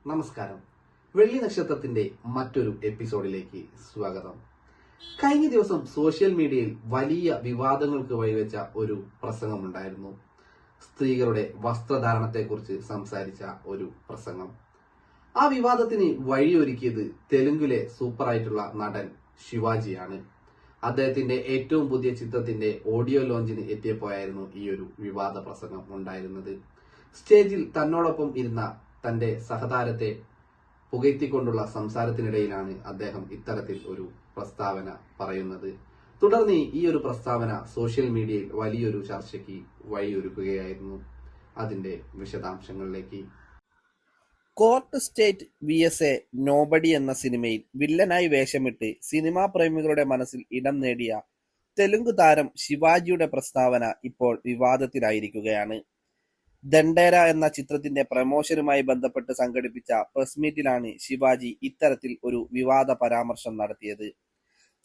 നമസ്കാരം. വെള്ളി നക്ഷത്രത്തിന്റെ മറ്റൊരു എപ്പിസോഡിലേക്ക് സ്വാഗതം. കഴിഞ്ഞ ദിവസം സോഷ്യൽ മീഡിയയിൽ വലിയ വിവാദങ്ങൾക്ക് വഴിവെച്ച ഒരു പ്രസംഗമുണ്ടായിരുന്നു. സ്ത്രീകളുടെ വസ്ത്രധാരണത്തെക്കുറിച്ച് സംസാരിച്ച ഒരു പ്രസംഗം. ആ വിവാദത്തിന് വഴിയൊരുക്കിയത് തെലുങ്കിലെ സൂപ്പറായിട്ടുള്ള നടൻ ശിവാജിയാണ്. അദ്ദേഹത്തിന്റെ ഏറ്റവും പുതിയ ചിത്രത്തിന്റെ ഓഡിയോ ലോഞ്ചിന് എത്തിയപ്പോഴായിരുന്നു ഈ ഒരു വിവാദ പ്രസംഗം ഉണ്ടായിരുന്നത്. സ്റ്റേജിൽ തന്നോടൊപ്പം ഇരുന്ന തന്റെ സഹതാരത്തെ പുകഴ്ത്തിക്കൊണ്ടുള്ള സംസാരത്തിനിടയിലാണ് അദ്ദേഹം ഇത്തരത്തിൽ ഒരു പ്രസ്താവന പറയുന്നത്. തുടർന്ന് ഈ ഒരു പ്രസ്താവന സോഷ്യൽ മീഡിയയിൽ വലിയൊരു ചർച്ചയ്ക്ക് വഴിയൊരുക്കുകയായിരുന്നു. അതിന്റെ വിശദാംശങ്ങളിലേക്ക്. കോർട്ട് സ്റ്റേറ്റ് vs നോബഡി എന്ന സിനിമയിൽ വില്ലനായി വേഷമിട്ട് സിനിമാ പ്രേമികളുടെ മനസ്സിൽ ഇടം നേടിയ തെലുങ്ക് താരം ശിവാജിയുടെ പ്രസ്താവന ഇപ്പോൾ വിവാദത്തിലായിരിക്കുകയാണ്. ദണ്ഡേര എന്ന ചിത്രത്തിന്റെ പ്രമോഷനുമായി ബന്ധപ്പെട്ട് സംഘടിപ്പിച്ച പ്രസ് മീറ്റിലാണ് ശിവാജി ഇത്തരത്തിൽ ഒരു വിവാദ പരാമർശം നടത്തിയത്.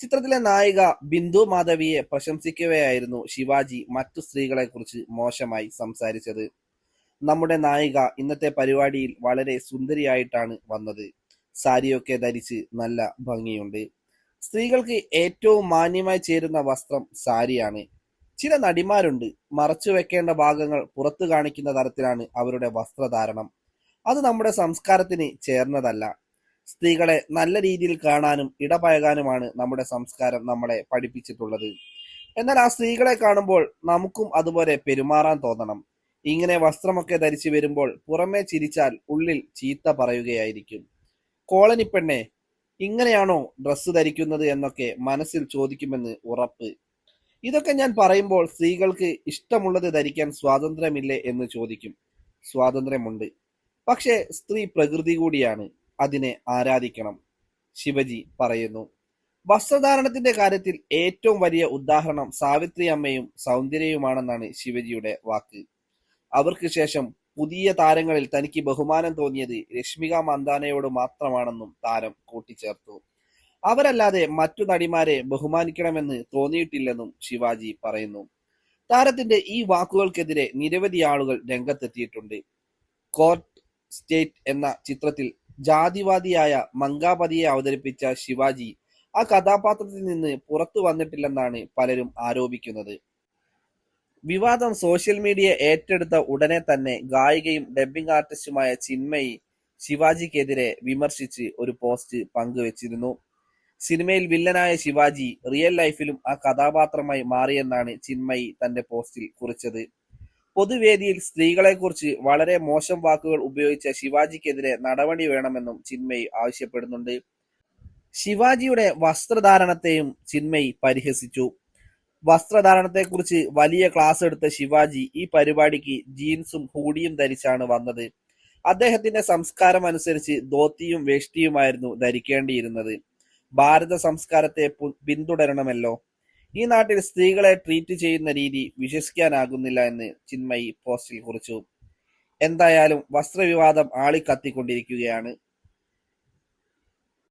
ചിത്രത്തിലെ നായിക ബിന്ദു മാധവിയെ പ്രശംസിക്കവെയായിരുന്നു ശിവാജി മറ്റു സ്ത്രീകളെക്കുറിച്ച് മോശമായി സംസാരിച്ചത്. നമ്മുടെ നായിക ഇന്നത്തെ പരിപാടിയിൽ വളരെ സുന്ദരിയായിട്ടാണ് വന്നത്. സാരിയൊക്കെ ധരിച്ച് നല്ല ഭംഗിയുണ്ട്. സ്ത്രീകൾക്ക് ഏറ്റവും മാന്യമായി ചേരുന്ന വസ്ത്രം സാരിയാണ്. ചില നടിമാരുണ്ട്, മറച്ചു വെക്കേണ്ട ഭാഗങ്ങൾ പുറത്തു കാണിക്കുന്ന തരത്തിലാണ് അവരുടെ വസ്ത്രധാരണം. അത് നമ്മുടെ സംസ്കാരത്തിന് ചേർന്നതല്ല. സ്ത്രീകളെ നല്ല രീതിയിൽ കാണാനും ഇടപഴകാനുമാണ് നമ്മുടെ സംസ്കാരം നമ്മളെ പഠിപ്പിച്ചിട്ടുള്ളത്. എന്നാൽ ആ സ്ത്രീകളെ കാണുമ്പോൾ നമുക്കും അതുപോലെ പെരുമാറാൻ തോന്നണം. ഇങ്ങനെ വസ്ത്രമൊക്കെ ധരിച്ചു വരുമ്പോൾ പുറമേ ചിരിച്ചാൽ ഉള്ളിൽ ചീത്ത പറയുകയായിരിക്കും. കോളനി പെണ്ണെ, ഇങ്ങനെയാണോ ഡ്രസ്സ് ധരിക്കുന്നത് എന്നൊക്കെ മനസ്സിൽ ചോദിക്കുമെന്ന് ഉറപ്പ്. ഇതൊക്കെ ഞാൻ പറയുമ്പോൾ സ്ത്രീകൾക്ക് ഇഷ്ടമുള്ളത് ധരിക്കാൻ സ്വാതന്ത്ര്യമില്ലേ എന്ന് ചോദിക്കും. സ്വാതന്ത്ര്യമുണ്ട്, പക്ഷേ സ്ത്രീ പ്രകൃതി കൂടിയാണ്, അതിനെ ആരാധിക്കണം, ശിവജി പറയുന്നു. വസ്ത്രധാരണത്തിന്റെ കാര്യത്തിൽ ഏറ്റവും വലിയ ഉദാഹരണം സാവിത്രി അമ്മയും സൗന്ദര്യയുമാണെന്നാണ് ശിവജിയുടെ വാക്ക്. അവർക്ക് ശേഷം പുതിയ താരങ്ങളിൽ തനിക്ക് ബഹുമാനം തോന്നിയത് രശ്മിക മന്ദാനയോട് മാത്രമാണെന്നും താരം കൂട്ടിച്ചേർത്തു. അവരല്ലാതെ മറ്റു നടിമാരെ ബഹുമാനിക്കണമെന്ന് തോന്നിയിട്ടില്ലെന്നും ശിവാജി പറയുന്നു. താരത്തിന്റെ ഈ വാക്കുകൾക്കെതിരെ നിരവധി ആളുകൾ രംഗത്തെത്തിയിട്ടുണ്ട്. കോർട്ട് സ്റ്റേറ്റ് എന്ന ചിത്രത്തിൽ ജാതിവാദിയായ മങ്കാപതിയെ അവതരിപ്പിച്ച ശിവാജി ആ കഥാപാത്രത്തിൽ നിന്ന് പുറത്തു വന്നിട്ടില്ലെന്നാണ് പലരും ആരോപിക്കുന്നത്. വിവാദം സോഷ്യൽ മീഡിയ ഏറ്റെടുത്ത ഉടനെ തന്നെ ഗായികയും ഡബ്ബിംഗ് ആർട്ടിസ്റ്റുമായ ചിന്മയി ശിവാജിക്കെതിരെ വിമർശിച്ച് ഒരു പോസ്റ്റ് പങ്കുവച്ചിരുന്നു. സിനിമയിൽ വില്ലനായ ശിവാജി റിയൽ ലൈഫിലും ആ കഥാപാത്രമായി മാറിയെന്നാണ് ചിന്മയി തന്റെ പോസ്റ്റിൽ കുറിച്ചത്. പൊതുവേദിയിൽ സ്ത്രീകളെക്കുറിച്ച് വളരെ മോശം വാക്കുകൾ ഉപയോഗിച്ച ശിവാജിക്കെതിരെ നടപടി വേണമെന്നും ചിന്മയി ആവശ്യപ്പെടുന്നുണ്ട്. ശിവാജിയുടെ വസ്ത്രധാരണത്തെയും ചിന്മയി പരിഹസിച്ചു. വസ്ത്രധാരണത്തെക്കുറിച്ച് വലിയ ക്ലാസ് എടുത്ത ശിവാജി ഈ പരിപാടിക്ക് ജീൻസും ഹൂഡിയും ധരിച്ചാണ് വന്നത്. അദ്ദേഹത്തിന്റെ സംസ്കാരം അനുസരിച്ച് ധോത്തിയും വേഷ്ടിയുമായിരുന്നു ധരിക്കേണ്ടിയിരുന്നത്. ഭാരത സംസ്കാരത്തെ പിന്തുടരണമല്ലോ. ഈ നാട്ടിൽ സ്ത്രീകളെ ട്രീറ്റ് ചെയ്യുന്ന രീതി വിശ്വസിക്കാനാകുന്നില്ല എന്ന് ചിന്മയി പോസ്റ്റിൽ കുറിച്ചു. എന്തായാലും വസ്ത്രവിവാദം ആളിക്കത്തിക്കൊണ്ടിരിക്കുകയാണ്.